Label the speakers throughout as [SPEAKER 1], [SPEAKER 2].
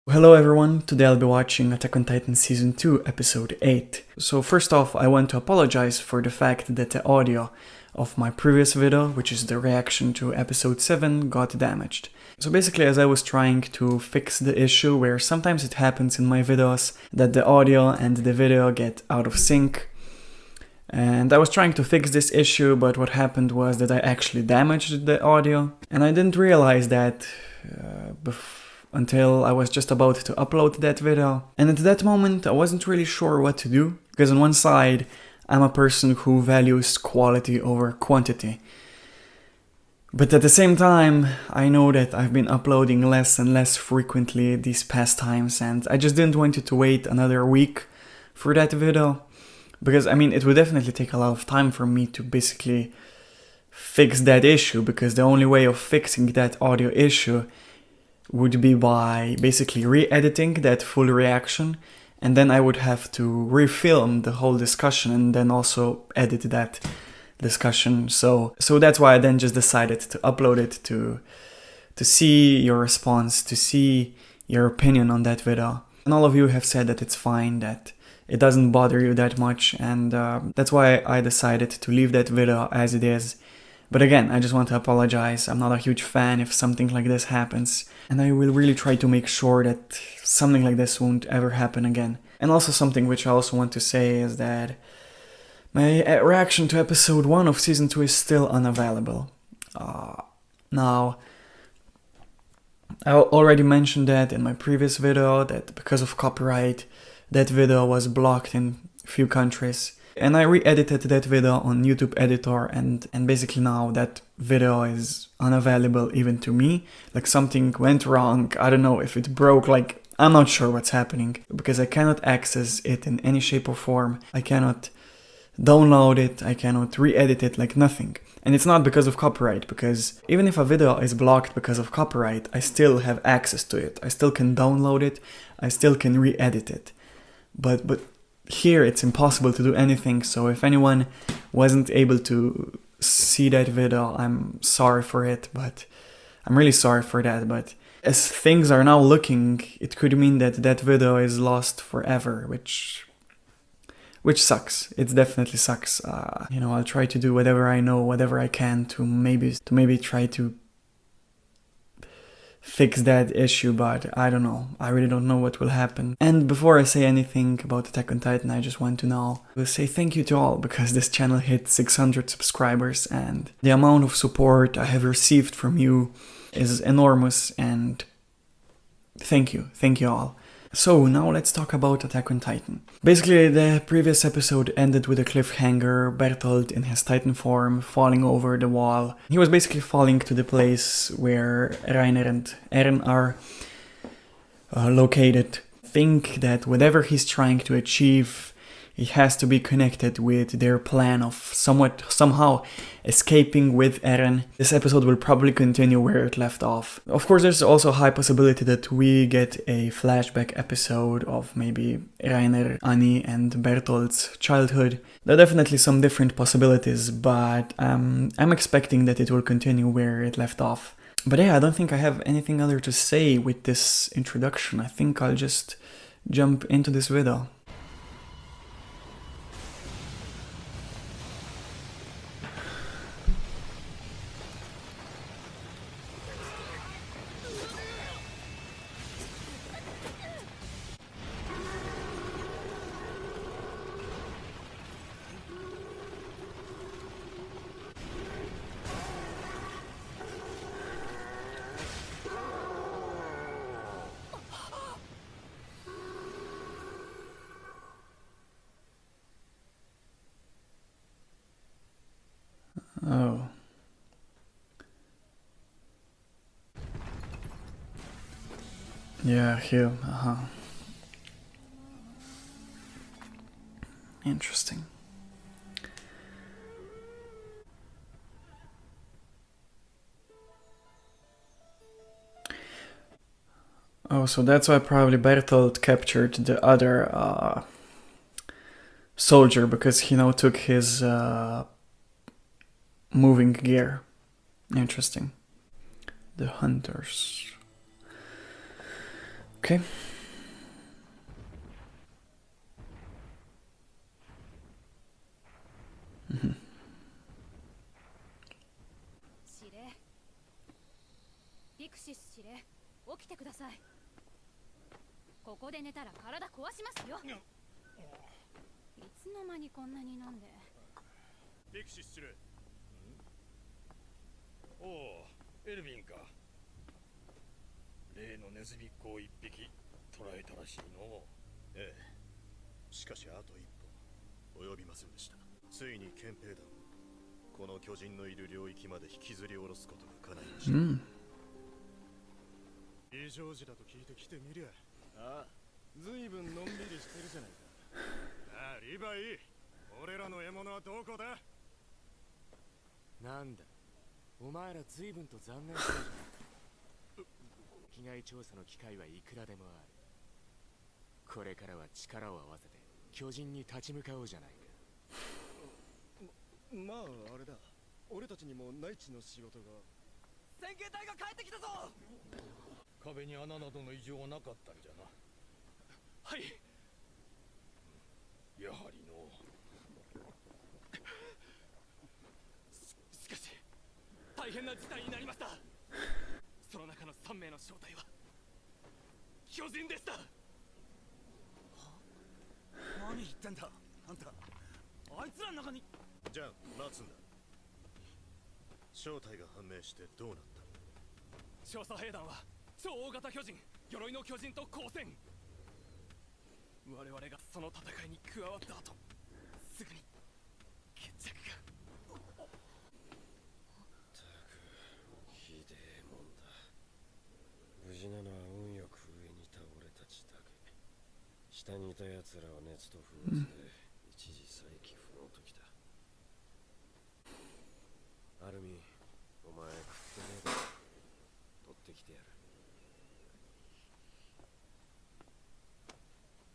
[SPEAKER 1] Hello everyone, today I'll be watching Attack on Titan Season 2, Episode 8. So first off, I want to apologize for the fact that the audio of my previous video, which is the reaction to Episode 7, got damaged. So basically, as I was trying to fix the issue where sometimes it happens in my videos that the audio and the video get out of sync, and I was trying to fix this issue, but what happened was that I actually damaged the audio, and I didn't realize that until I was just about to upload that video. And at that moment I wasn't really sure what to do, because on one side I'm a person who values quality over quantity. But at the same time, I know that I've been uploading less and less frequently these past times, and I just didn't want it to wait another week for that video. Because, I mean, it would definitely take a lot of time for me to basically fix that issue, because the only way of fixing that audio issue would be by basically re-editing that full reaction, and then I would have to refilm the whole discussion and then also edit that discussion. So that's why I then just decided to upload it to see your response, to see your opinion on that video. And all of you have said that it's fine, that it doesn't bother you that much, and that's why I decided to leave that video as it is. But again, I just want to apologize. I'm not a huge fan if something like this happens, and I will really try to make sure that something like this won't ever happen again. And also something which I also want to say is that my reaction to episode 1 of season 2 is still unavailable. Now, I already mentioned that in my previous video, that because of copyright, that video was blocked in a few countries. And I re-edited that video on YouTube editor, and basically now that video is unavailable even to me. Like something went wrong, I don't know if it broke, like I'm not sure what's happening, because I cannot access it in any shape or form. I cannot download it, I cannot re-edit it, like nothing. And it's not because of copyright, because even if a video is blocked because of copyright, I still have access to it. I still can download it, I still can re-edit it. But here it's impossible to do anything, so if anyone wasn't able to see that video, I'm sorry for it, but I'm really sorry for that. But as things are now looking, it could mean that that video is lost forever, which sucks. It definitely sucks. I'll try to do whatever I know, whatever I can to maybe try to fix that issue, but I don't know. I really don't know what will happen. And before I say anything about Attack on Titan, I just want to now say thank you to all, because this channel hit 600 subscribers, and the amount of support I have received from you is enormous, and thank you all. So now let's talk about Attack on Titan. Basically, the previous episode ended with a cliffhanger, Bertolt in his Titan form falling over the wall. He was basically falling to the place where Reiner and Eren are located. Think that whatever he's trying to achieve, it has to be connected with their plan of somehow escaping with Eren. This episode will probably continue where it left off. Of course, there's also a high possibility that we get a flashback episode of maybe Reiner, Annie, and Bertolt's childhood. There are definitely some different possibilities, but I'm expecting that it will continue where it left off. But yeah, I don't think I have anything other to say with this introduction. I think I'll just jump into this video. Oh. Yeah, here, Interesting. Oh, so that's why probably Bertolt captured the other soldier, because he now took his moving gear. Interesting. The hunters. Okay.
[SPEAKER 2] 司令、ビクシス司令、起きてください。ここで寝たら体壊しますよ。いつの間にこんなに飲んで。
[SPEAKER 3] ビクシス司令。おお、エルヴィンか。例のネズミっ子を一匹捕らえたらしいの。ええ。しかしあと一歩及びませんでした。ついに憲兵団をこの巨人のいる領域まで引きずり下ろすことが叶いました。異常時だと聞いてきてみりゃ。ああ、ずいぶんのんびりしてるじゃないか。ああ、リヴァイ、俺らの獲物はどこだ。
[SPEAKER 4] なんだ、お前らずいぶんと残念そうじゃないか。被害調査の機会はいくらでもある。これからは力を合わせて巨人に立ち向かおうじゃないか。
[SPEAKER 3] まああれだ、俺たちにも内地の仕事が。
[SPEAKER 5] 先遣隊が帰ってきたぞ。
[SPEAKER 3] 壁に穴などの異常はなかったんじゃな。
[SPEAKER 5] はい。
[SPEAKER 3] やはりの。
[SPEAKER 5] しかし大変な事態になりました。その中の3名の正体は巨人でした。は？何言ってんだあんた。あいつらの中に。
[SPEAKER 3] じゃあ待つんだ。正体が判明してどうなった。
[SPEAKER 5] 調査兵団は超大型巨人、鎧の巨人と交戦。我々がその戦いに加わった後、すぐに決着が。
[SPEAKER 6] ひでえもんだ。無事なのは運よく上にいた俺たちだけ。下にいた奴らは熱と風圧で一時再起不能ときた。アルミン、お前食ってねえだろ。取ってきてやる。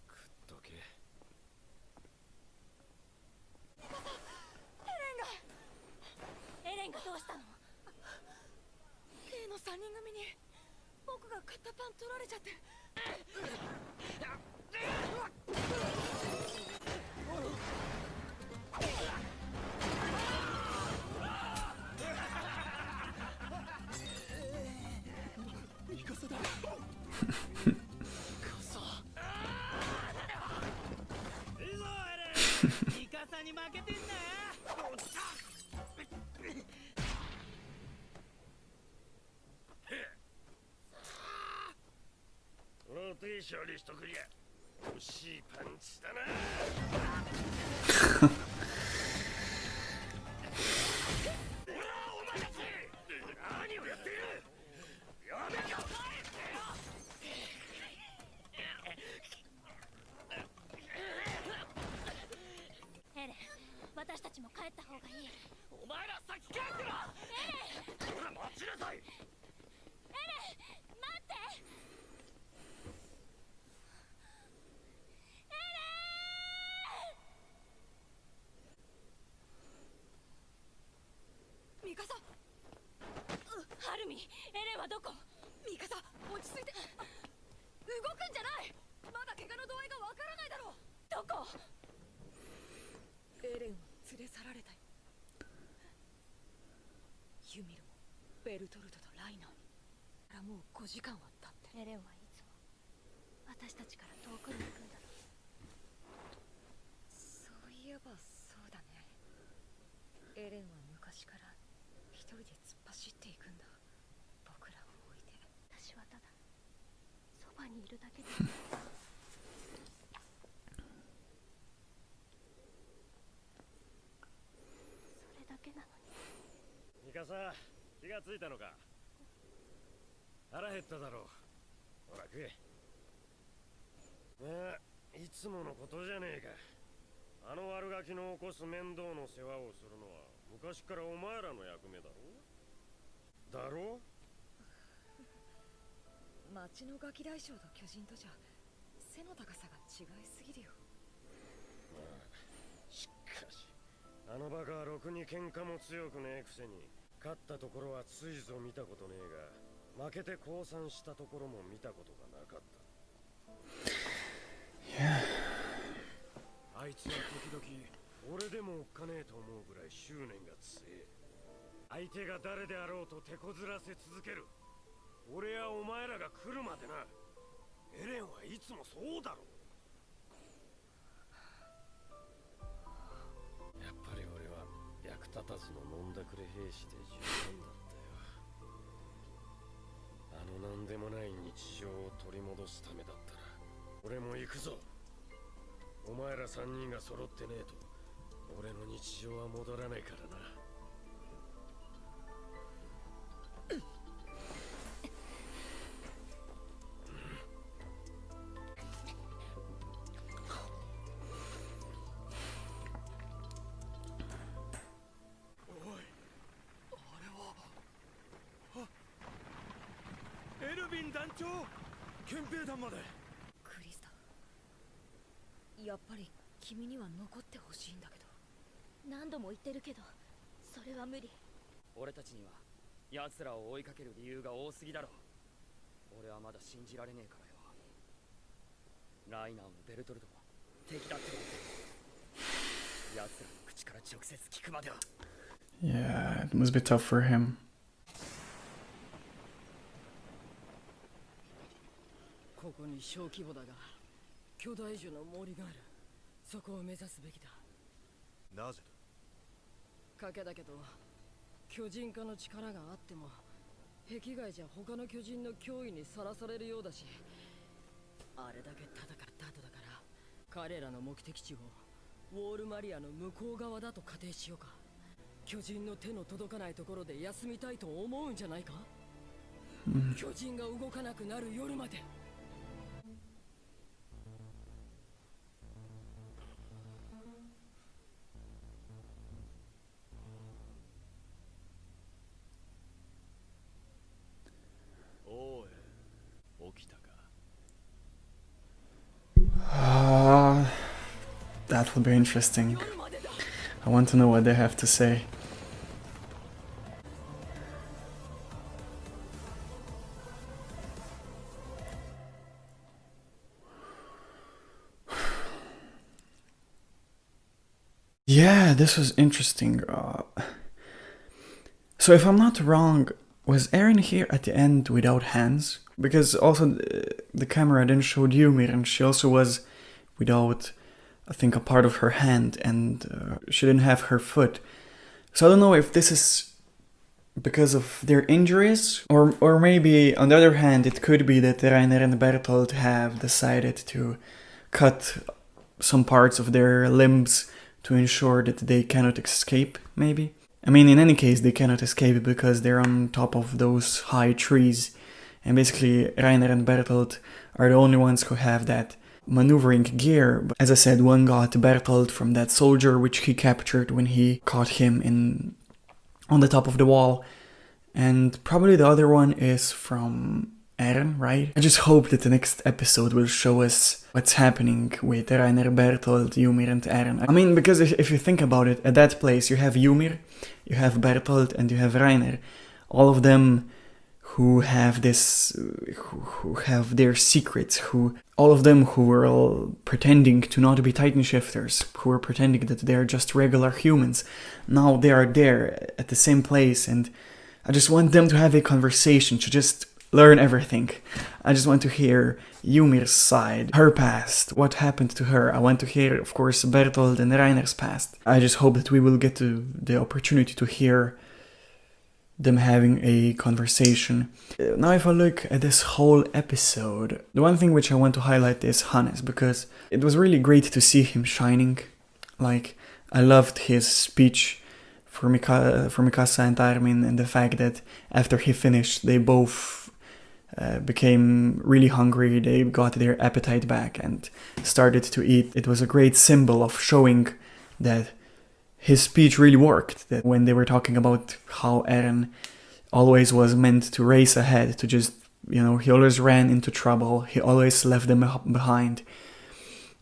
[SPEAKER 6] 食っとけ。
[SPEAKER 2] エレンがどうしたの？例の3人組に僕が買ったパン取られちゃって。
[SPEAKER 5] ミカサだ。
[SPEAKER 7] いいぞエレン、ミカサに負けてんな。
[SPEAKER 6] ローテーションにしとくりゃ欲しいパンチだな。お前たち何をやっている。やめろ。
[SPEAKER 2] エレン、私たちも帰った方がいい。
[SPEAKER 5] お前ら先帰ってろ。
[SPEAKER 6] ほら待ちなさい。
[SPEAKER 2] エレン、待って。ミカサ。ハルミ、エレンはどこ？ミカサ、落ち着いて。動くんじゃない。まだ怪我の度合いがわからないだろう。どこ？エレンを連れ去られたよ。ユミルもベルトルトとライナーに。からもう5時間は経って。エレンはいつも私たちから遠くに行くんだろう。そういえばそうだね。エレンは昔から一人で突っ走っていくんだ。僕らを置いて。私はただそばにいるだけで。それだけなのに。
[SPEAKER 6] ミカサ、気がついたのか。腹減っただろう。ほら食え。いつものことじゃねえか。あの悪ガキの起こす面倒の世話をするのは昔からお前らの役目だろ。だろ？
[SPEAKER 2] 町のガキ大将と巨人とじゃ背の高さが違いすぎるよ。
[SPEAKER 6] しかしあのバカはろくに喧嘩も強くねえくせに、勝ったところはついぞ見たことねえが、負けて降参したところも見たことがなかった。が誰であろうと手こずらせ続ける。俺やお前らが来るまでな。エレンはいつもそうだろ。やっぱり俺は役立たずの飲んだくれ兵士で十分だったよ。あのなんでもない日常を取り戻すためだったら俺も行くぞ。お前ら3人が揃ってねえと俺の日常は戻らないからな。エルヴィン団長、憲兵団まで。
[SPEAKER 2] クリスタ、やっぱり君には残ってほしいんだけど。何度も言ってるけどそれは無理。
[SPEAKER 8] 俺たちには奴らを追いかける理由が多すぎだろう。俺はまだ信じられねえからよ。ライナーもベルトルトも敵だって言って奴らの口から直接聞くまでは。
[SPEAKER 1] Yeah, it must be tough for him.
[SPEAKER 9] ここに小規模だが巨大樹の森がある。そこを目指すべきだ。
[SPEAKER 3] なぜだ。
[SPEAKER 9] 賭けだけど巨人化の力があっても壁外じゃ他の巨人の脅威にさらされるようだし、あれだけ戦った後だから彼らの目的地をウォールマリアの向こう側だと仮定しようか。巨人の手の届かないところで休みたいと思うんじゃないか。巨人が動かなくなる夜まで。
[SPEAKER 3] おい、起きたか。
[SPEAKER 1] That would be interesting. I want to know what they have to say. Yeah, this was interesting. So if I'm not wrong, was Eren here at the end without hands? Because also the camera then showed Ymir and she also was without, I think, a part of her hand, and she didn't have her foot. So I don't know if this is because of their injuries, or maybe on the other hand it could be that Reiner and Bertolt have decided to cut some parts of their limbs to ensure that they cannot escape, maybe. I mean, in any case, they cannot escape because they're on top of those high trees, and basically Reiner and Bertolt are the only ones who have that maneuvering gear. As I said, one got Bertolt from that soldier which he captured when he caught him on the top of the wall, and probably the other one is from Eren, right? I just hope that the next episode will show us what's happening with Reiner, Bertolt, Ymir and Eren. I mean, because if you think about it, at that place you have Ymir, you have Bertolt and you have Reiner. All of them who have this, who have their secrets, all of them who were all pretending to not be Titan shifters, who were pretending that they're just regular humans. Now they are there at the same place, and I just want them to have a conversation, to just learn everything. I just want to hear Ymir's side, her past, what happened to her. I want to hear, of course, Bertolt and Reiner's past. I just hope that we will get to the opportunity to hear them having a conversation. Now if I look at this whole episode, the one thing which I want to highlight is Hannes, because it was really great to see him shining. Like, I loved his speech for Mikasa and Armin, and the fact that after he finished, they both became really hungry, they got their appetite back and started to eat. It was a great symbol of showing that his speech really worked, that when they were talking about how Eren always was meant to race ahead, to just, he always ran into trouble, he always left them behind.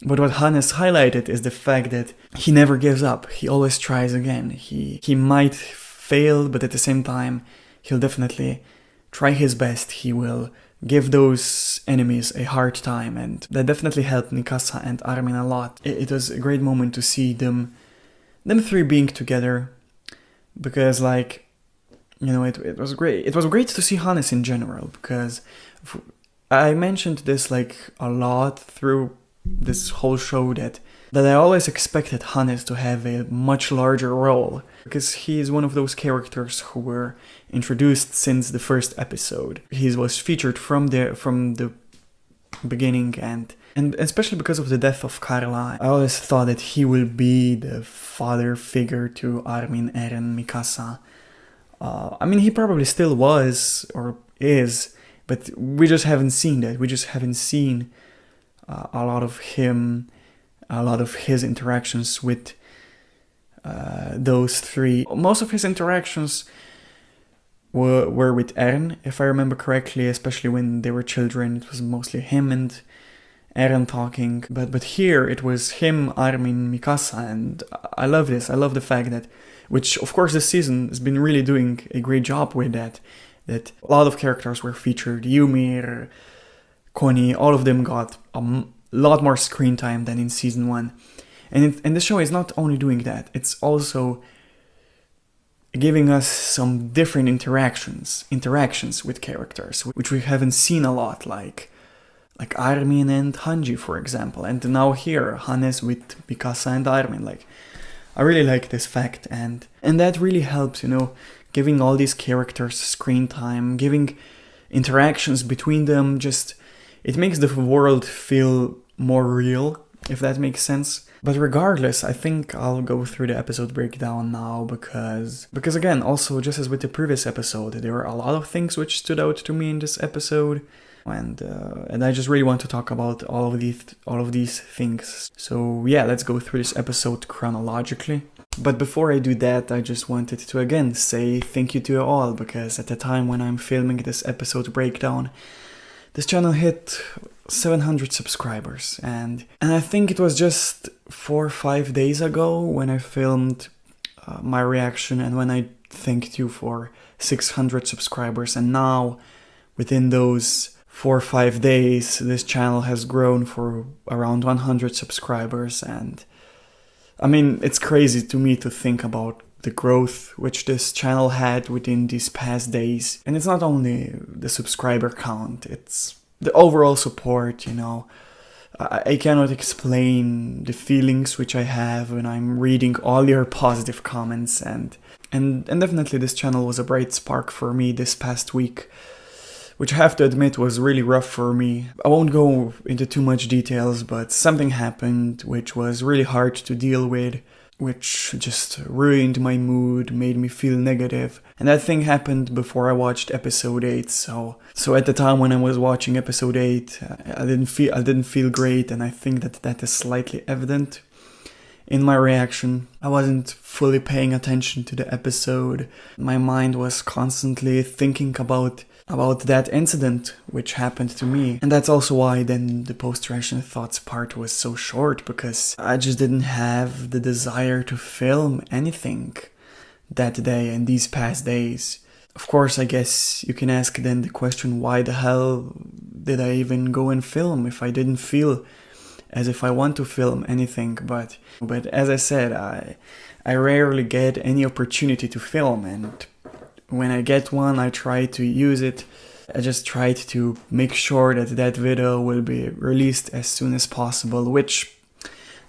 [SPEAKER 1] But what Hannes highlighted is the fact that he never gives up, he always tries again. He might fail, but at the same time, he'll definitely try his best. He will give those enemies a hard time, and that definitely helped Mikasa and Armin a lot. It was a great moment to see them three being together, because You know, it was great. It was great to see Hannes in general, because I mentioned this like a lot through this whole show that I always expected Hannes to have a much larger role, because he is one of those characters who were introduced since the first episode. He was featured from the beginning, and especially because of the death of Carla, I always thought that he will be the father figure to Armin, Eren, Mikasa. I mean, he probably still was or is, but we just haven't seen that. We just haven't seen a lot of him, a lot of his interactions with those three. Most of his interactions were with Eren, if I remember correctly, especially when they were children. It was mostly him and Eren talking, but here it was him, Armin, Mikasa, and I love this. I love the fact that, which of course this season has been really doing a great job with that a lot of characters were featured. Ymir, Connie, all of them got a lot more screen time than in season 1. And the show is not only doing that, it's also giving us some different interactions with characters, which we haven't seen a lot, like Armin and Hanji, for example, and now here Hannes with Mikasa and Armin. Like, I really like this fact, and that really helps, you know, giving all these characters screen time, giving interactions between them. Just, it makes the world feel more real, if that makes sense. But regardless, I think I'll go through the episode breakdown now, because again, also just as with the previous episode, there were a lot of things which stood out to me in this episode, and I just really want to talk about all of these things. So yeah, let's go through this episode chronologically. But before I do that, I just wanted to again say thank you to you all, because at the time when I'm filming this episode breakdown, this channel hit 700 subscribers, and I think it was just 4 or 5 days ago when I filmed my reaction, and when I thanked you for 600 subscribers, and now within those 4 or 5 days this channel has grown for around 100 subscribers. And I mean, it's crazy to me to think about the growth which this channel had within these past days. And it's not only the subscriber count, it's the overall support, you know. I cannot explain the feelings which I have when I'm reading all your positive comments, and definitely this channel was a bright spark for me this past week, which I have to admit was really rough for me. I won't go into too much details, but something happened which was really hard to deal with, which just ruined my mood, made me feel negative. And that thing happened before I watched episode 8, so at the time when I was watching episode 8, I didn't feel great, and I think that is slightly evident in my reaction. I wasn't fully paying attention to the episode. My mind was constantly thinking about that incident which happened to me. And that's also why then the post-reaction thoughts part was so short, because I just didn't have the desire to film anything that day and these past days. Of course, I guess you can ask then the question, why the hell did I even go and film if I didn't feel as if I want to film anything? But as I said, I rarely get any opportunity to film, and when I get one, I try to use it. I just tried to make sure that video will be released as soon as possible, which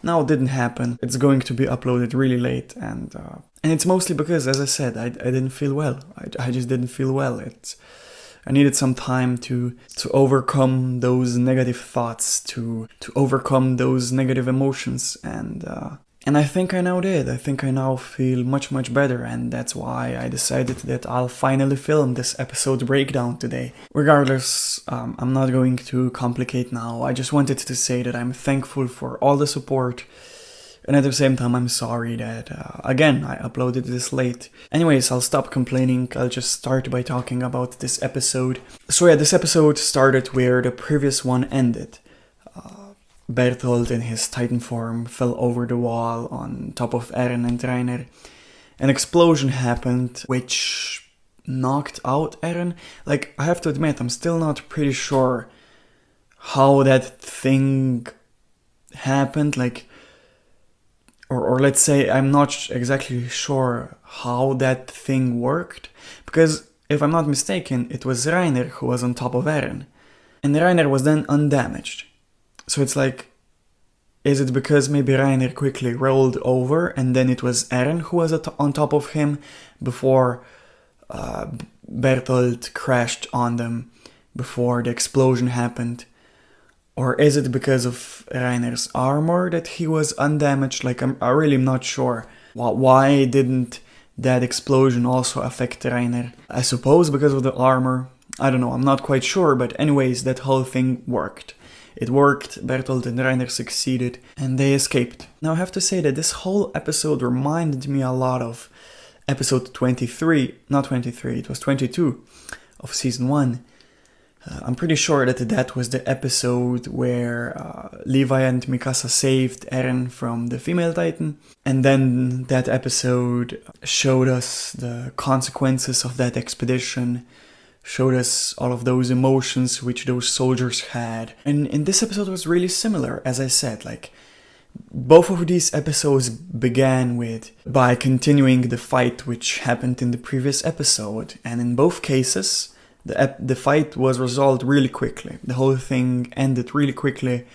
[SPEAKER 1] now didn't happen. It's going to be uploaded really late, and it's mostly because, as I said, I didn't feel well. I just didn't feel well. I needed some time to overcome those negative thoughts, to overcome those negative emotions, and I think I now did. I think I now feel much, much better, and that's why I decided that I'll finally film this episode breakdown today. Regardless, I'm not going to complicate now. I just wanted to say that I'm thankful for all the support, and at the same time I'm sorry that, again, I uploaded this late. Anyways, I'll stop complaining. I'll just start by talking about this episode. So yeah, this episode started where the previous one ended. Bertolt in his Titan form fell over the wall on top of Eren and Reiner. An explosion happened which knocked out Eren. Like, I have to admit, I'm still not pretty sure how that thing happened. Like, or let's say I'm not exactly sure how that thing worked, because if I'm not mistaken, it was Reiner who was on top of Eren, and Reiner was then undamaged. So it's like, is it because maybe Reiner quickly rolled over and then it was Eren who was on top of him before Bertolt crashed on them, before the explosion happened? Or is it because of Reiner's armor that he was undamaged? Like, I really am not sure. Why didn't that explosion also affect Reiner? I suppose because of the armor. I don't know, I'm not quite sure, but anyways, that whole thing worked. It worked, Bertolt and Reiner succeeded, and they escaped. Now I have to say that this whole episode reminded me a lot of episode 23, not 23, it was 22 of season 1. I'm pretty sure that that was the episode where Levi and Mikasa saved Eren from the female titan, and then that episode showed us the consequences of that expedition, showed us all of those emotions which those soldiers had. And this episode was really similar, as I said, like, both of these episodes began by continuing the fight which happened in the previous episode, and in both cases, the fight was resolved really quickly. The whole thing ended really quickly.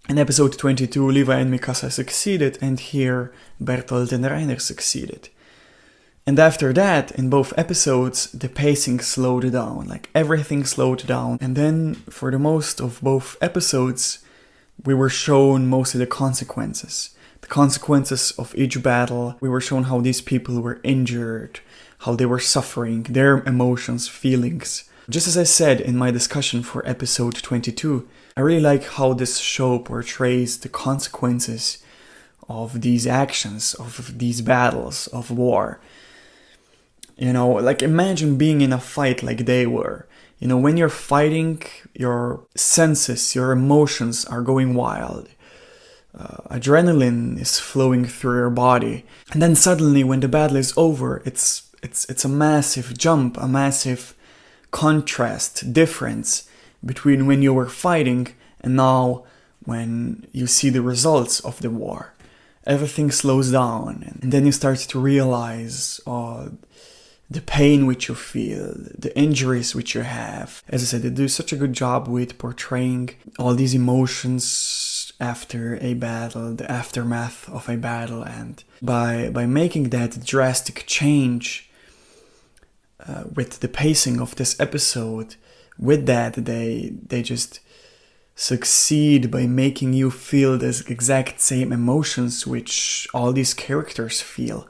[SPEAKER 1] In episode 22, Levi and Mikasa succeeded, and here, Bertolt and Reiner succeeded. And after that, in both episodes, the pacing slowed down, like everything slowed down. And then, for the most of both episodes, we were shown mostly the consequences. The consequences of each battle. We were shown how these people were injured, how they were suffering, their emotions, feelings. Just as I said in my discussion for episode 22, I really like how this show portrays the consequences of these actions, of these battles, of war. You know, like, imagine being in a fight like they were. You know, when you're fighting, your senses, your emotions are going wild. Adrenaline is flowing through your body. And then suddenly, when the battle is over, it's a massive jump, a massive contrast, difference between when you were fighting and now when you see the results of the war. Everything slows down, and then you start to realize the pain which you feel, the injuries which you have. As I said, they do such a good job with portraying all these emotions after a battle, the aftermath of a battle, and by making that drastic change with the pacing of this episode, with that they just succeed by making you feel the exact same emotions which all these characters feel.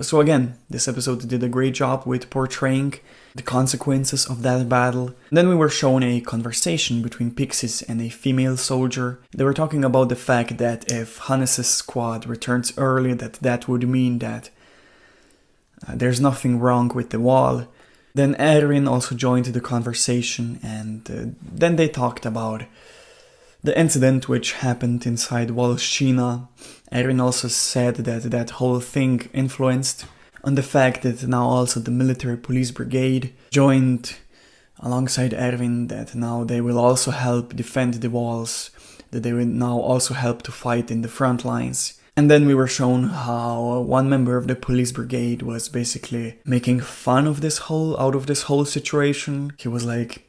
[SPEAKER 1] So again, this episode did a great job with portraying the consequences of that battle. Then we were shown a conversation between Pixies and a female soldier. They were talking about the fact that if Hannes' squad returns early, that would mean that there's nothing wrong with the wall. Then Erwin also joined the conversation, and then they talked about the incident which happened inside Walshina. Eren also said that that whole thing influenced on the fact that now also the military police brigade joined alongside Erwin, that now they will also help defend the walls, that they will now also help to fight in the front lines. And then we were shown how one member of the police brigade was basically making fun of this whole situation. He was like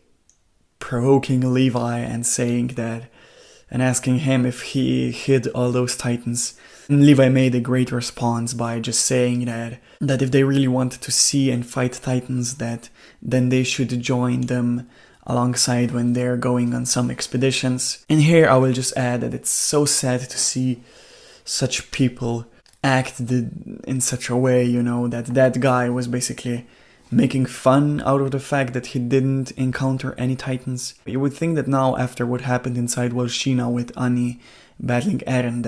[SPEAKER 1] provoking Levi and saying that, and asking him if he hid all those titans. And Levi made a great response by just saying that if they really wanted to see and fight titans, that then they should join them alongside when they're going on some expeditions. And here I will just add that it's so sad to see such people act in such a way, you know, that guy was basically making fun out of the fact that he didn't encounter any titans. You would think that now, after what happened inside Walshina with Annie battling Eren,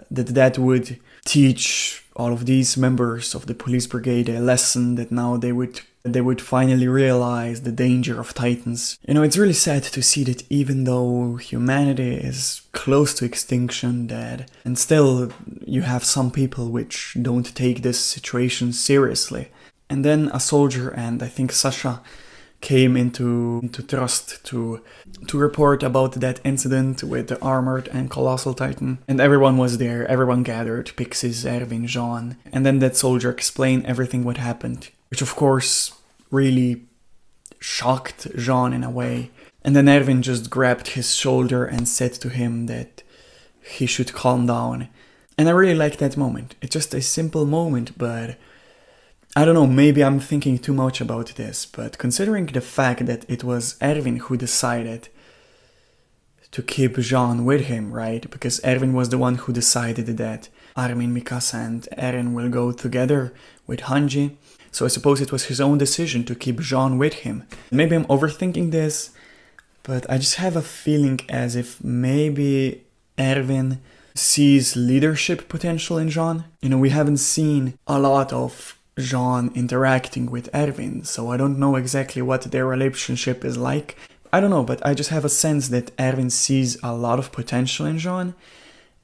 [SPEAKER 1] that would teach all of these members of the police brigade a lesson, that now they would finally realize the danger of titans. You know, it's really sad to see that even though humanity is close to extinction, and still you have some people which don't take this situation seriously. And then a soldier, and I think Sasha, came into trust to report about that incident with the armored and colossal titan. And everyone was there, everyone gathered, Pixies, Erwin, Jean. And then that soldier explained everything what happened, which of course really shocked Jean in a way. And then Erwin just grabbed his shoulder and said to him that he should calm down. And I really like that moment. It's just a simple moment, but I don't know, maybe I'm thinking too much about this, but considering the fact that it was Erwin who decided to keep Jean with him, right? Because Erwin was the one who decided that Armin, Mikasa and Eren will go together with Hanji. So I suppose it was his own decision to keep Jean with him. Maybe I'm overthinking this, but I just have a feeling as if maybe Erwin sees leadership potential in Jean. You know, we haven't seen a lot of Jean interacting with Erwin, so I don't know exactly what their relationship is like. I don't know, but I just have a sense that Erwin sees a lot of potential in Jean,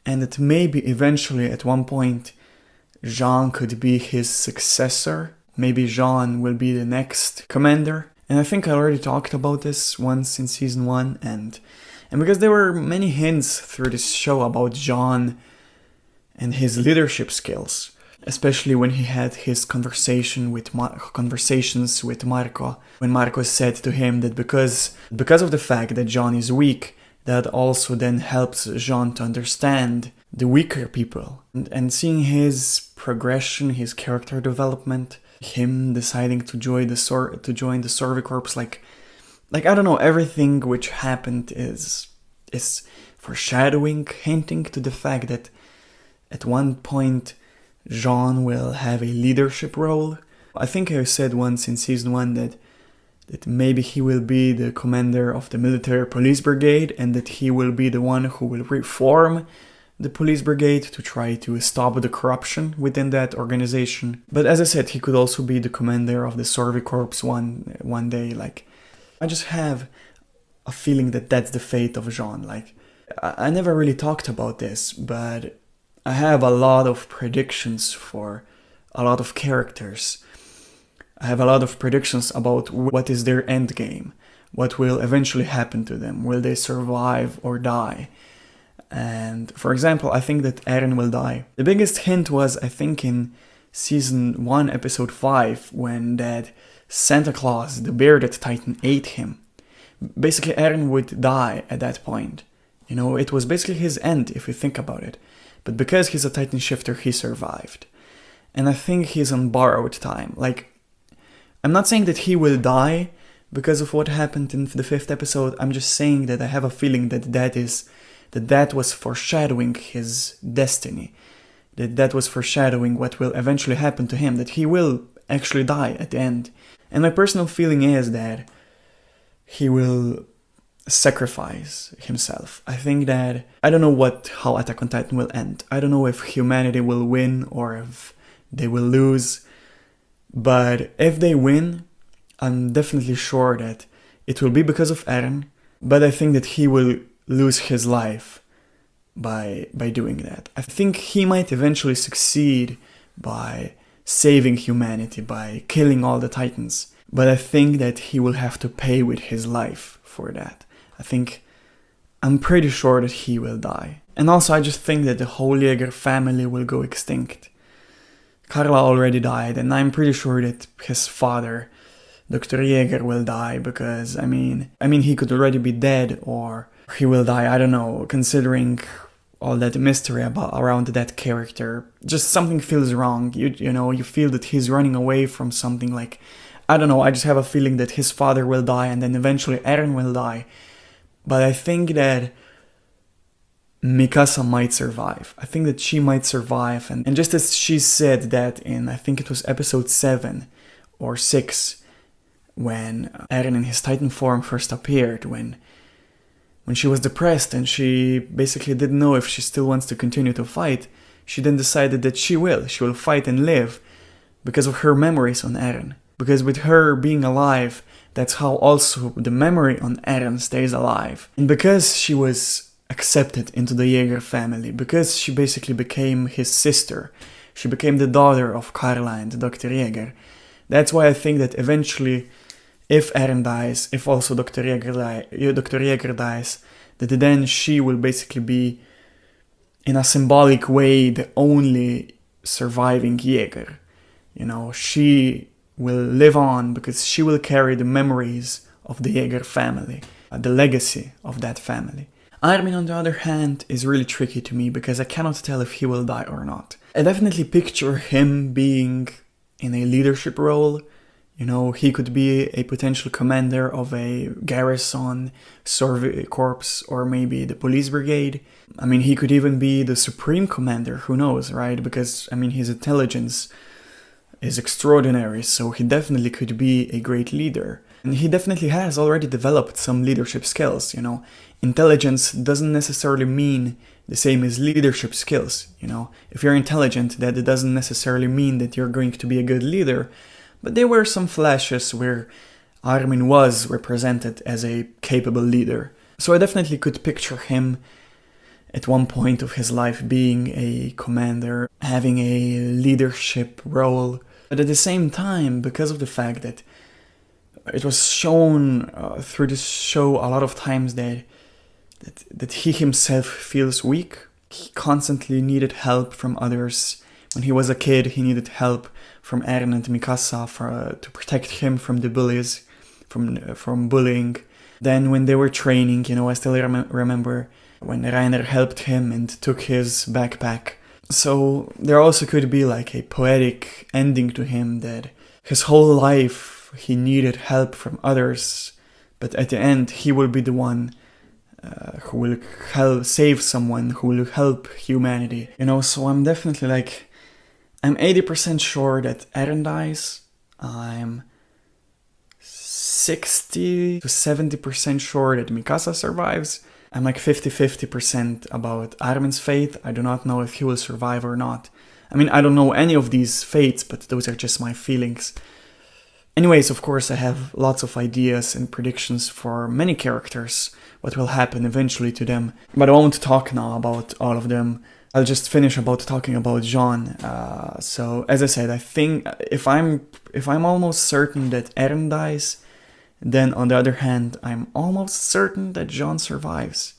[SPEAKER 1] and that maybe eventually at one point Jean could be his successor. Maybe Jean will be the next commander. And I think I already talked about this once in season 1, and because there were many hints through this show about Jean and his leadership skills. Especially when he had his conversations with Marco, when Marco said to him that because of the fact that Jean is weak, that also then helps Jean to understand the weaker people. And seeing his progression, his character development, him deciding to join the Survey Corps, like I don't know, everything which happened is foreshadowing, hinting to the fact that at one point Jean will have a leadership role. I think I said once in season 1 that maybe he will be the commander of the military police brigade, and that he will be the one who will reform the police brigade to try to stop the corruption within that organization. But as I said, he could also be the commander of the Survey Corps one day. Like, I just have a feeling that that's the fate of Jean. Like, I never really talked about this, but I have a lot of predictions for a lot of characters. I have a lot of predictions about what is their end game, what will eventually happen to them, will they survive or die. And for example, I think that Eren will die. The biggest hint was, I think, in season 1, episode 5, when that Santa Claus, the bearded titan, ate him. Basically, Eren would die at that point. You know, it was basically his end, if you think about it. But because he's a Titan Shifter, he survived. And I think he's on borrowed time. Like, I'm not saying that he will die because of what happened in the 5th episode. I'm just saying that I have a feeling that that was foreshadowing his destiny. That was foreshadowing what will eventually happen to him. That he will actually die at the end. And my personal feeling is that he will sacrifice himself. I think that I don't know how Attack on Titan will end. I don't know if humanity will win or if they will lose. But if they win, I'm definitely sure that it will be because of Eren. But I think that he will lose his life by doing that. I think he might eventually succeed by saving humanity, by killing all the Titans. But I think that he will have to pay with his life for that. I'm pretty sure that he will die. And also I just think that the whole Jäger family will go extinct. Carla already died, and I'm pretty sure that his father, Dr. Jäger, will die, because, I mean he could already be dead, or he will die, I don't know, considering all that mystery around that character. Just something feels wrong, you know, you feel that he's running away from something. Like, I don't know, I just have a feeling that his father will die, and then eventually Eren will die. But I think that Mikasa might survive. I think that she might survive. And just as she said that in, I think it was episode 7 or 6, when Eren in his Titan form first appeared, when she was depressed and she basically didn't know if she still wants to continue to fight, she then decided that she will fight and live because of her memories on Eren. Because with her being alive, that's how also the memory on Eren stays alive. And because she was accepted into the Jäger family, because she basically became his sister, she became the daughter of Carla and Dr. Jäger, that's why I think that eventually if Eren dies, if also Dr. Jaeger dies, that then she will basically be, in a symbolic way, the only surviving Jaeger. You know, she will live on because she will carry the memories of the Jaeger family, the legacy of that family. Armin, on the other hand, is really tricky to me because I cannot tell if he will die or not. I definitely picture him being in a leadership role. You know, he could be a potential commander of a garrison, survey corps, or maybe the police brigade. I mean, he could even be the supreme commander, who knows, right? Because, I mean, his intelligence is extraordinary, so he definitely could be a great leader. And he definitely has already developed some leadership skills, you know. Intelligence doesn't necessarily mean the same as leadership skills, you know. If you're intelligent, that doesn't necessarily mean that you're going to be a good leader. But there were some flashes where Armin was represented as a capable leader. So I definitely could picture him at one point of his life being a commander, having a leadership role. But at the same time, because of the fact that it was shown through this show a lot of times that he himself feels weak. He constantly needed help from others. When he was a kid, he needed help from Eren and Mikasa to protect him from the bullies, from bullying. Then when they were training, you know, I still remember when Reiner helped him and took his backpack. So there also could be like a poetic ending to him, that his whole life he needed help from others, but at the end he will be the one who will help save someone, who will help humanity. You know, so I'm definitely like, I'm 80% sure that Eren dies. I'm 60 to 70% sure that Mikasa survives. I'm like 50-50% about Armin's fate. I do not know if he will survive or not. I mean, I don't know any of these fates, but those are just my feelings. Anyways, of course, I have lots of ideas and predictions for many characters, what will happen eventually to them. But I won't talk now about all of them. I'll just finish about talking about Jean. So, as I said, I think if I'm almost certain that Eren dies, then on the other hand, I'm almost certain that Jean survives.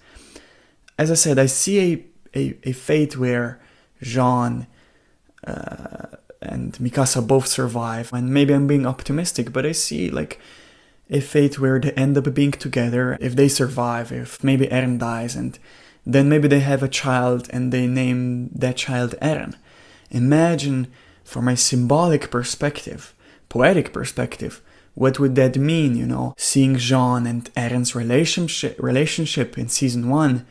[SPEAKER 1] As I said, I see a fate where Jean and Mikasa both survive, and maybe I'm being optimistic, but I see like a fate where they end up being together, if they survive, if maybe Eren dies, and then maybe they have a child and they name that child Eren. Imagine, from a symbolic perspective, poetic perspective, what would that mean, you know, seeing Jean and Eren's relationship in season 1,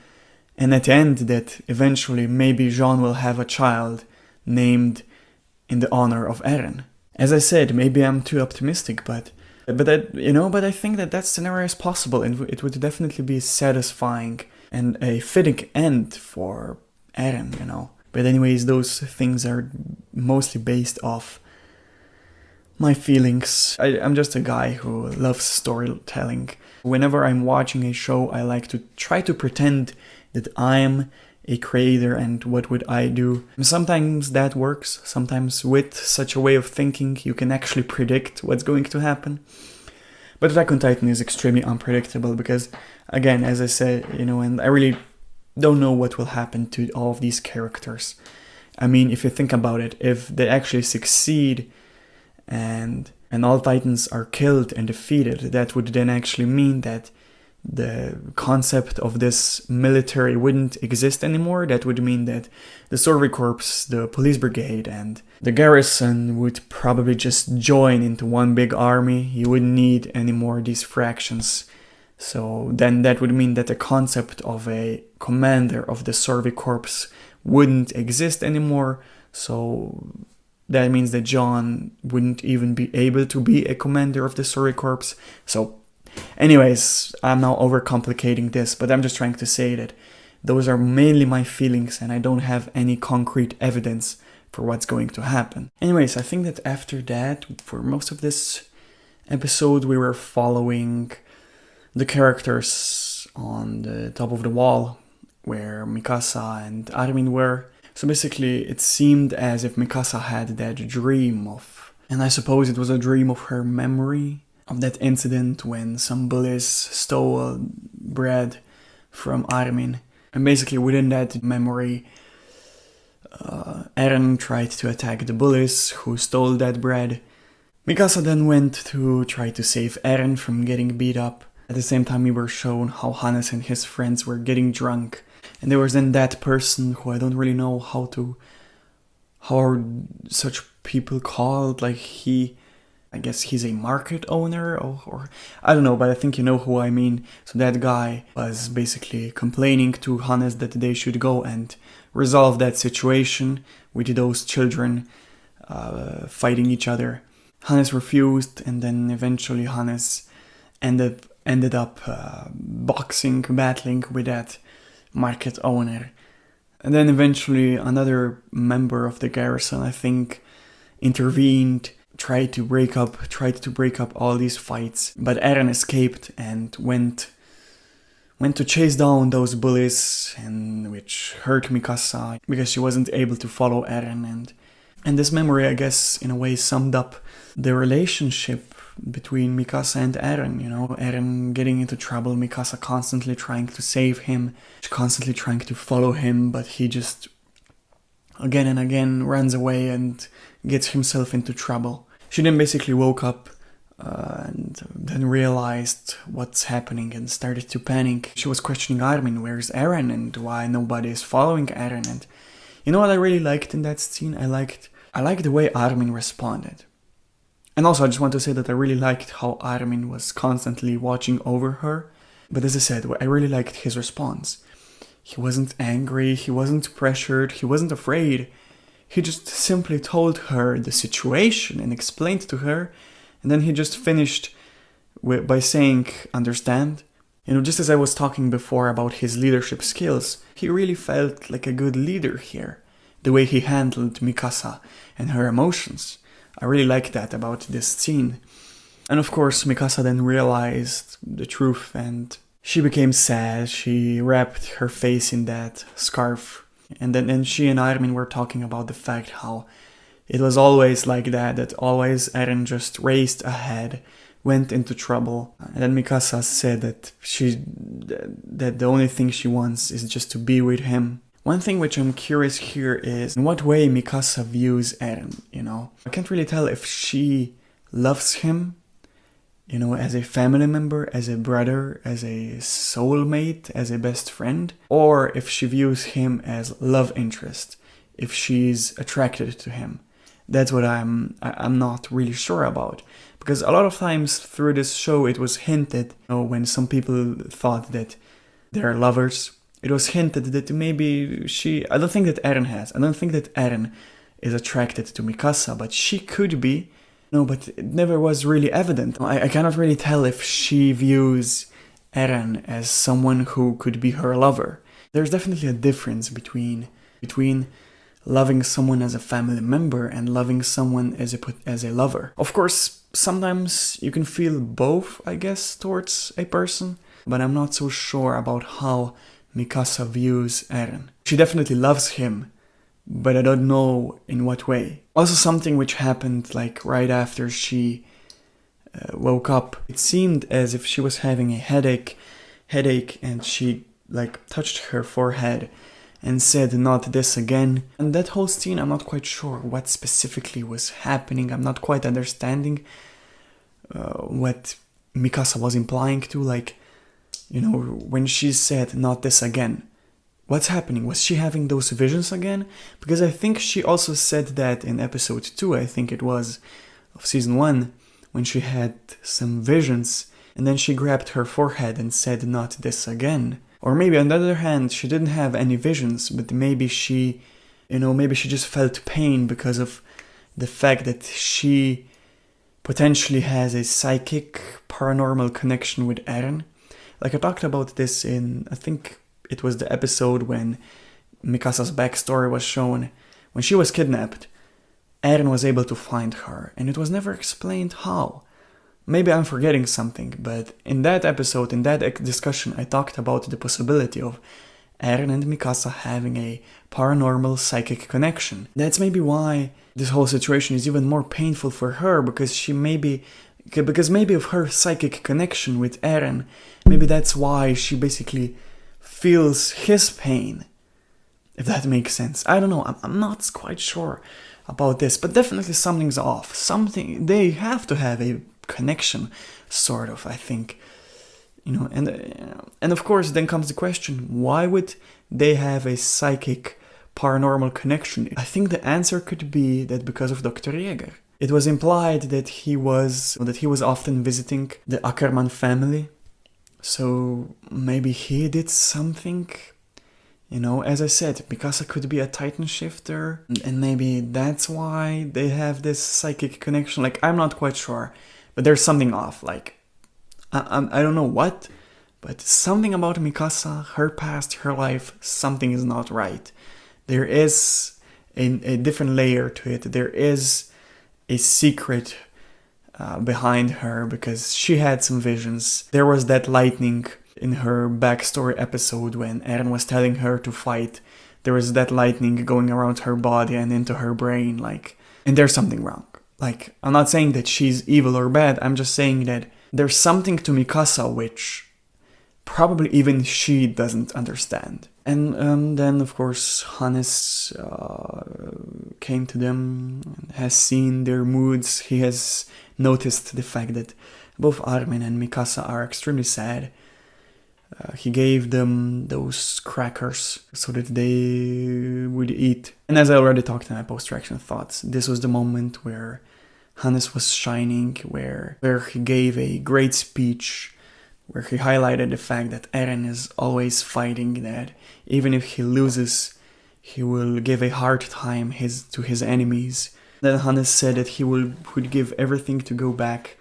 [SPEAKER 1] and at the end that eventually maybe Jean will have a child named in the honor of Eren. As I said, maybe I'm too optimistic, but I think that scenario is possible, and it would definitely be satisfying and a fitting end for Eren, you know. But anyways, those things are mostly based off my feelings. I'm just a guy who loves storytelling. Whenever I'm watching a show, I like to try to pretend that I'm a creator and what would I do. And sometimes that works. Sometimes with such a way of thinking, you can actually predict what's going to happen. But Attack on Titan is extremely unpredictable because, again, as I said, you know, and I really don't know what will happen to all of these characters. I mean, if you think about it, if they actually succeed and all Titans are killed and defeated, that would then actually mean that the concept of this military wouldn't exist anymore. That would mean that the Survey Corps, the police brigade, and the garrison would probably just join into one big army. You wouldn't need any more of these fractions. So then that would mean that the concept of a commander of the Survey Corps wouldn't exist anymore. So that means that Jean wouldn't even be able to be a commander of the Survey Corps. So anyways, I'm now overcomplicating this, but I'm just trying to say that those are mainly my feelings and I don't have any concrete evidence for what's going to happen. Anyways, I think that after that, for most of this episode, we were following the characters on the top of the wall where Mikasa and Armin were. So basically, it seemed as if Mikasa had that dream of, and I suppose it was a dream of her memory of that incident when some bullies stole bread from Armin. And basically within that memory, Eren tried to attack the bullies who stole that bread. Mikasa then went to try to save Eren from getting beat up. At the same time, we were shown how Hannes and his friends were getting drunk. And there was then that person who I don't really know how are such people called, like I guess he's a market owner or I don't know, but I think you know who I mean. So that guy was basically complaining to Hannes that they should go and resolve that situation with those children fighting each other. Hannes refused, and then eventually Hannes ended up battling with that market owner. And then eventually another member of the garrison, I think, intervened, tried to break up all these fights, but Eren escaped and went to chase down those bullies, and which hurt Mikasa because she wasn't able to follow Eren. And this memory, I guess, in a way summed up the relationship between Mikasa and Eren, you know, Eren getting into trouble, Mikasa constantly trying to save him, constantly trying to follow him, but he just again and again runs away and gets himself into trouble. She then basically woke up and then realized what's happening and started to panic. She was questioning Armin, where's Eren and why nobody is following Eren. And you know what I really liked in that scene? I liked the way Armin responded. And also I just want to say that I really liked how Armin was constantly watching over her. But as I said, I really liked his response. He wasn't angry, he wasn't pressured, he wasn't afraid. He just simply told her the situation and explained to her, and then he just finished by saying, understand? You know, just as I was talking before about his leadership skills, he really felt like a good leader here. The way he handled Mikasa and her emotions. I really like that about this scene. And of course, Mikasa then realized the truth and she became sad. She wrapped her face in that scarf. And then she and Armin were talking about the fact how it was always like that always Eren just raced ahead, went into trouble. And then Mikasa said that that the only thing she wants is just to be with him. One thing which I'm curious here is in what way Mikasa views Eren, you know? I can't really tell if she loves him, you know, as a family member, as a brother, as a soulmate, as a best friend, or if she views him as love interest, if she's attracted to him. That's what I'm not really sure about. Because a lot of times through this show it was hinted, you know, when some people thought that they're lovers, it was hinted that maybe I don't think that Eren is attracted to Mikasa, but she could be. No, but it never was really evident. I cannot really tell if she views Eren as someone who could be her lover. There's definitely a difference between loving someone as a family member and loving someone as a lover. Of course, sometimes you can feel both, I guess, towards a person, but I'm not so sure about how Mikasa views Eren. She definitely loves him, but I don't know in what way. Also something which happened like right after she woke up. It seemed as if she was having a headache and she like touched her forehead and said, "Not this again." And that whole scene, I'm not quite sure what specifically was happening. I'm not quite understanding what Mikasa was implying to, like, you know, when she said, "Not this again." What's happening? Was she having those visions again? Because I think she also said that in episode 2, I think it was, of season 1, when she had some visions, and then she grabbed her forehead and said, "Not this again." Or maybe on the other hand, she didn't have any visions, but maybe she just felt pain because of the fact that she potentially has a psychic, paranormal connection with Eren. Like I talked about this in, I think it was the episode when Mikasa's backstory was shown. When she was kidnapped, Eren was able to find her, and it was never explained how. Maybe I'm forgetting something, but in that episode, in that discussion, I talked about the possibility of Eren and Mikasa having a paranormal psychic connection. That's maybe why this whole situation is even more painful for her, because she maybe Because maybe of her psychic connection with Eren, maybe that's why she basically feels his pain. If that makes sense. I don't know, I'm not quite sure about this, but definitely something's off. They have to have a connection, sort of, I think. And of course then comes the question, why would they have a psychic paranormal connection? I think the answer could be that because of Dr. Jäger. It was implied that he was often visiting the Ackerman family, so maybe he did something. As I said, Mikasa could be a Titan shifter, and maybe that's why they have this psychic connection. Like, I'm not quite sure, but there's something off. Like, I don't know what, but something about Mikasa, her past, her life, something is not right. There is a different layer to it. There is a secret behind her, because she had some visions. There was that lightning in her backstory episode when Eren was telling her to fight. There was that lightning going around her body and into her brain, and there's something wrong. I'm not saying that she's evil or bad, I'm just saying that there's something to Mikasa which probably even she doesn't understand. And then, of course, Hannes came to them, has seen their moods. He has noticed the fact that both Armin and Mikasa are extremely sad. He gave them those crackers so that they would eat. And as I already talked in my post-reaction thoughts, this was the moment where Hannes was shining, where he gave a great speech, where he highlighted the fact that Eren is always fighting, that even if he loses, he will give a hard time to his enemies. Then Hannes said that he would give everything to go back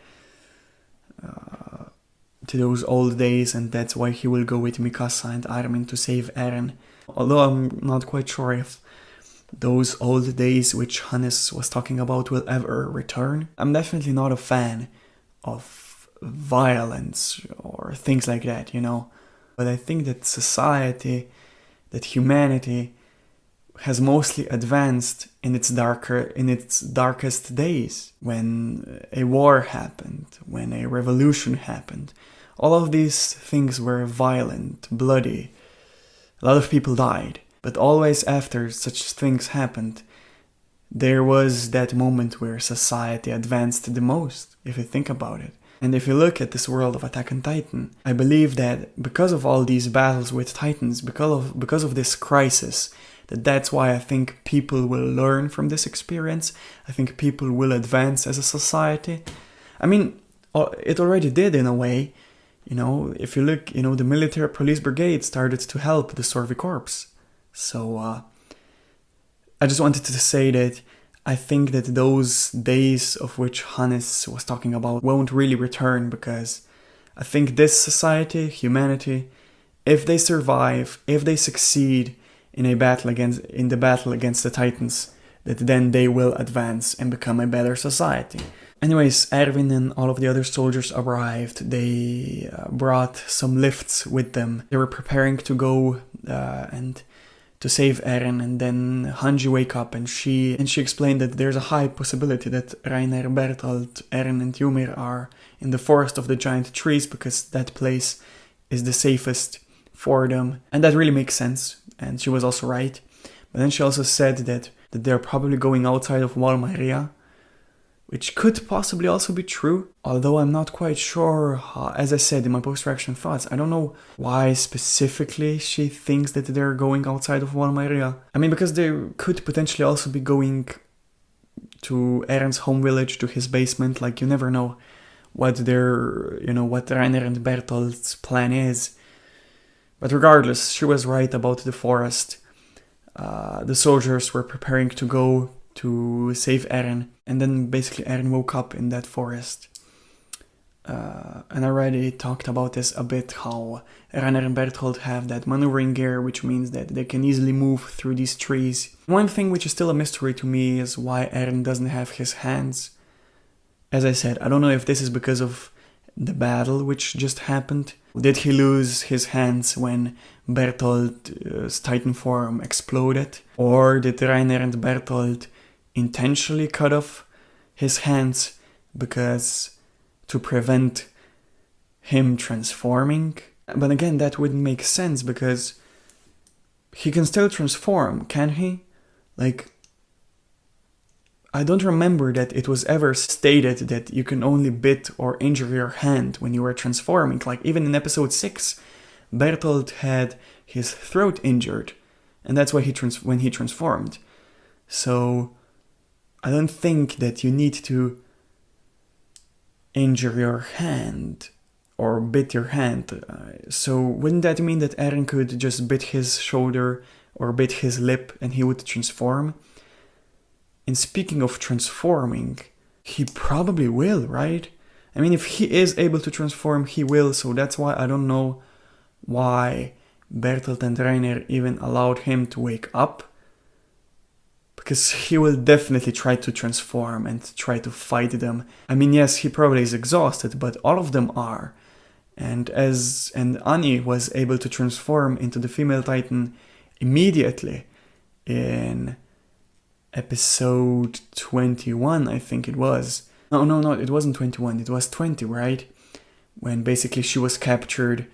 [SPEAKER 1] to those old days, and that's why he will go with Mikasa and Armin to save Eren. Although I'm not quite sure if those old days which Hannes was talking about will ever return. I'm definitely not a fan of violence or things like that, But I think that society, that humanity has mostly advanced in its darkest days, when a war happened, when a revolution happened. All of these things were violent, bloody. A lot of people died. But always after such things happened, there was that moment where society advanced the most, if you think about it. And if you look at this world of Attack on Titan, I believe that because of all these battles with Titans, because of this crisis, that's why I think people will learn from this experience. I think people will advance as a society. I mean, it already did in a way. If you look, the military police brigade started to help the Sorvi Corps. So, I just wanted to say that I think that those days of which Hannes was talking about won't really return, because I think this society, humanity, if they survive, if they succeed in the battle against the Titans, that then they will advance and become a better society. Anyways, Erwin and all of the other soldiers arrived. They brought some lifts with them. They were preparing to go and to save Eren, and then Hanji wake up and she explained that there's a high possibility that Reiner, Bertolt, Eren and Ymir are in the forest of the giant trees, because that place is the safest for them. And that really makes sense, and she was also right. But then she also said that they're probably going outside of Wall Maria, which could possibly also be true, although I'm not quite sure, as I said in my post-reaction thoughts, I don't know why specifically she thinks that they're going outside of Wall Maria. I mean, because they could potentially also be going to Eren's home village, to his basement, you never know what what Reiner and Bertolt's plan is. But regardless, she was right about the forest. The soldiers were preparing to go to save Eren, and then basically Eren woke up in that forest. And I already talked about this a bit, how Reiner and Bertolt have that maneuvering gear, which means that they can easily move through these trees. One thing which is still a mystery to me is why Eren doesn't have his hands. As I said, I don't know if this is because of the battle which just happened. Did he lose his hands when Bertolt's Titan form exploded? Or did Reiner and Bertolt intentionally cut off his hands because to prevent him transforming. But again, that wouldn't make sense because he can still transform, can he? Like, I don't remember that it was ever stated that you can only bite or injure your hand when you were transforming. Like, even in episode 6, Bertolt had his throat injured, and that's why when he transformed. So, I don't think that you need to injure your hand or bit your hand. So, wouldn't that mean that Eren could just bit his shoulder or bit his lip and he would transform? And speaking of transforming, he probably will, right? I mean, if he is able to transform, he will, so that's why I don't know why Bertolt and Reiner even allowed him to wake up. Because he will definitely try to transform and try to fight them. I mean, yes, he probably is exhausted, but all of them are. And Annie was able to transform into the female titan immediately in episode 21, I think it was. No, it wasn't 21, it was 20, right? When basically she was captured,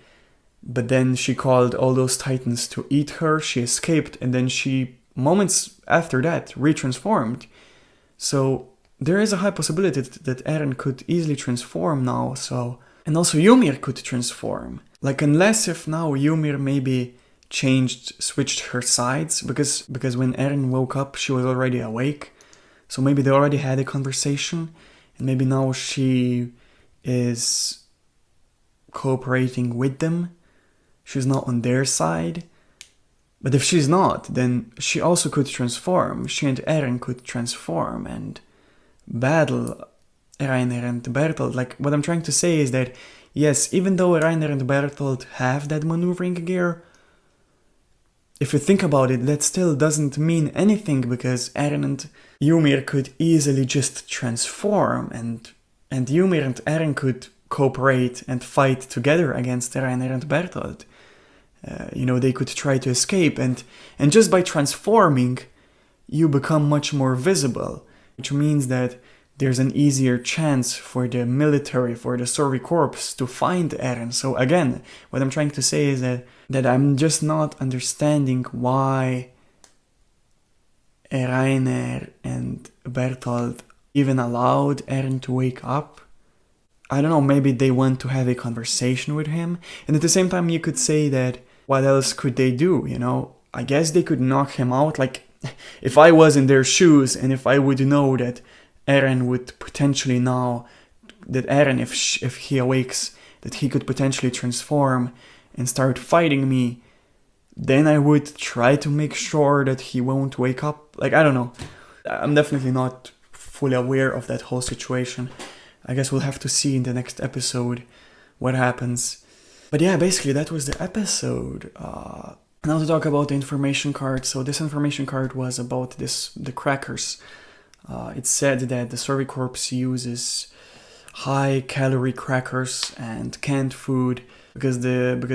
[SPEAKER 1] but then she called all those titans to eat her, she escaped, and then she, moments after that, retransformed. So there is a high possibility that Eren could easily transform now, so... And also Ymir could transform. Like, unless if now Ymir maybe switched her sides, because when Eren woke up, she was already awake. So maybe they already had a conversation, and maybe now she is cooperating with them. She's not on their side. But if she's not, then she also could transform. She and Eren could transform and battle Reiner and Bertolt. Like, what I'm trying to say is that, yes, even though Reiner and Bertolt have that maneuvering gear, if you think about it, that still doesn't mean anything, because Eren and Ymir could easily just transform, and Ymir and Eren could cooperate and fight together against Reiner and Bertolt. They could try to escape, and just by transforming, you become much more visible, which means that there's an easier chance for the military, for the Survey Corps to find Eren. So again, what I'm trying to say is that I'm just not understanding why Reiner and Bertolt even allowed Eren to wake up. I don't know, maybe they want to have a conversation with him. And at the same time, you could say that, what else could they do, I guess they could knock him out. Like, if I was in their shoes, and if I would know that Eren would potentially now, that Eren, if he awakes, that he could potentially transform and start fighting me, then I would try to make sure that he won't wake up. Like, I don't know. I'm definitely not fully aware of that whole situation. I guess we'll have to see in the next episode what happens. But yeah, basically that was the episode. Now to talk about the information card. So this information card was about the crackers. It said that the Survey Corps uses high-calorie crackers and canned food because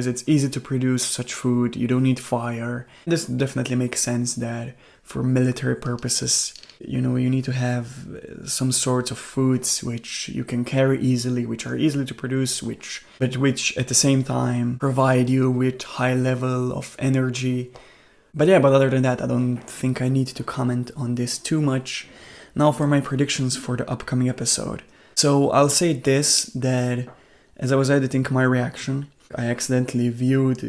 [SPEAKER 1] it's easy to produce such food. You don't need fire. This definitely makes sense that for military purposes, you need to have some sorts of foods which you can carry easily, which are easily to produce, but which at the same time provide you with high level of energy. But other than that, I don't think I need to comment on this too much. Now for my predictions for the upcoming episode. So I'll say this, that as I was editing my reaction, I accidentally viewed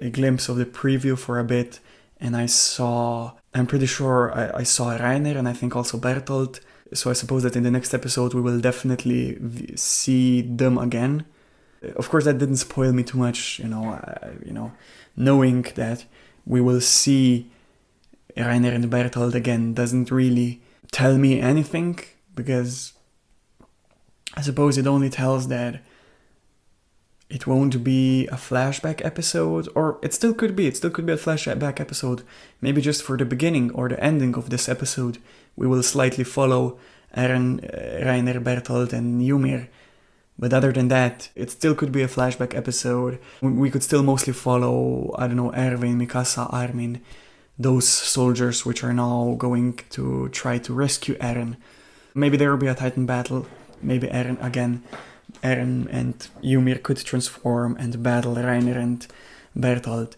[SPEAKER 1] a glimpse of the preview for a bit, and I'm pretty sure I saw Reiner, and I think also Bertolt. So I suppose that in the next episode we will definitely see them again. Of course, that didn't spoil me too much, knowing that we will see Reiner and Bertolt again doesn't really tell me anything, because I suppose it only tells that it won't be a flashback episode, or it still could be a flashback episode, maybe just for the beginning or the ending of this episode. We will slightly follow Eren, Reiner, Bertolt and Ymir, but other than that, it still could be a flashback episode. We could still mostly follow, Erwin, Mikasa, Armin, those soldiers which are now going to try to rescue Eren. Maybe there will be a Titan battle, maybe Eren again Eren and Ymir could transform and battle Reiner and Bertolt.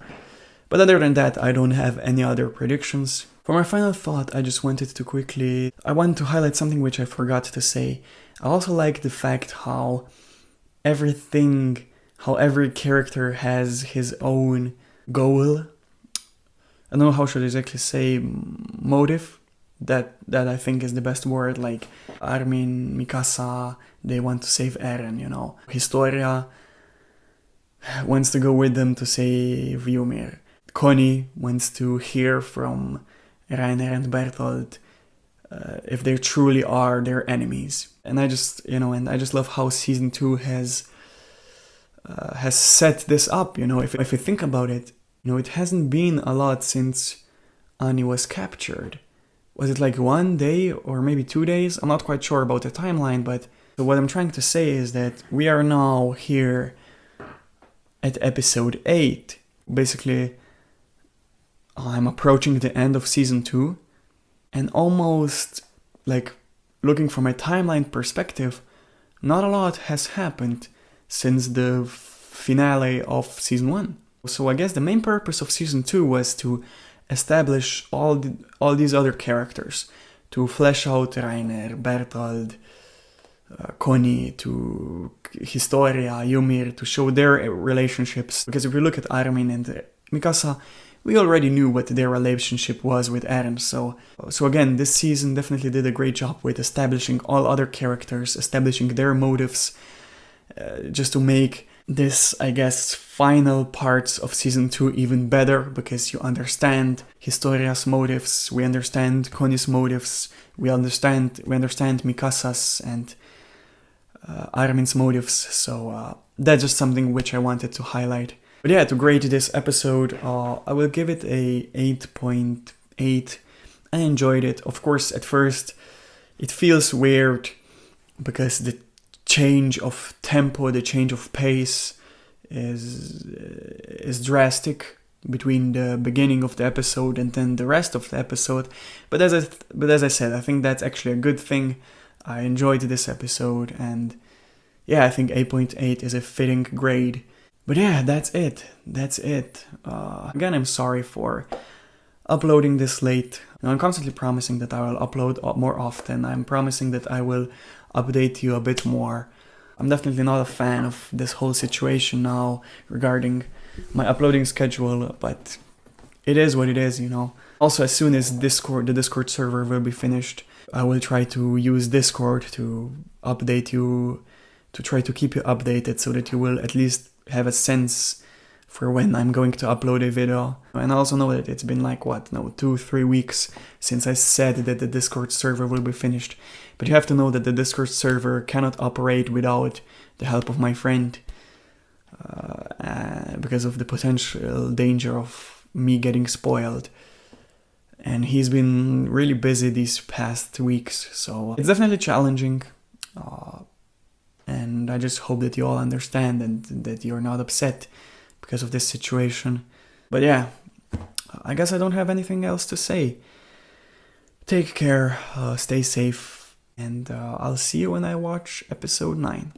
[SPEAKER 1] But other than that, I don't have any other predictions. For my final thought, I just wanted to highlight something which I forgot to say. I also like the fact how every character has his own goal. I don't know how should I exactly say, motive. That I think is the best word. Like Armin, Mikasa, they want to save Eren, you know. Historia wants to go with them to save Ymir. Connie wants to hear from Reiner and Bertolt if they truly are their enemies. And I just love how season 2 has set this up, you know. If you think about it, you know, it hasn't been a lot since Annie was captured. Was it like 1 day or maybe 2 days? I'm not quite sure about the timeline, but what I'm trying to say is that we are now here at episode 8. Basically, I'm approaching the end of season 2, and almost, like, looking from a timeline perspective, not a lot has happened since the finale of season 1. So I guess the main purpose of season 2 was to establish all these other characters, to flesh out Reiner, Bertolt, Connie, to Historia, Ymir, to show their relationships. Because if we look at Armin and Mikasa, we already knew what their relationship was with Eren. So again, this season definitely did a great job with establishing all other characters, establishing their motives, just to make this, I guess, final parts of season 2 even better, because you understand Historia's motives, we understand Connie's motives, we understand Mikasa's and Armin's motives. So that's just something which I wanted to highlight. But yeah, to grade this episode, I will give it a 8.8. I enjoyed it. Of course, at first, it feels weird because the change of tempo, the change of pace is drastic between the beginning of the episode and then the rest of the episode. But as I said, I think that's actually a good thing. I enjoyed this episode, and yeah, I think 8.8 is a fitting grade. But yeah, that's it. Again, I'm sorry for uploading this late. Now, I'm constantly promising that I will upload more often. I'm promising that I will update you a bit more. I'm definitely not a fan of this whole situation now regarding my uploading schedule, but it is what it is, you know. Also, as soon as the Discord server will be finished, I will try to use Discord to update you, to try to keep you updated so that you will at least have a sense for when I'm going to upload a video. And I also know that it's been like 2-3 weeks since I said that the Discord server will be finished. But you have to know that the Discord server cannot operate without the help of my friend, because of the potential danger of me getting spoiled. And he's been really busy these past weeks, so it's definitely challenging. And I just hope that you all understand and that you're not upset because of this situation. But yeah, I guess I don't have anything else to say. Take care, stay safe, and I'll see you when I watch episode 9.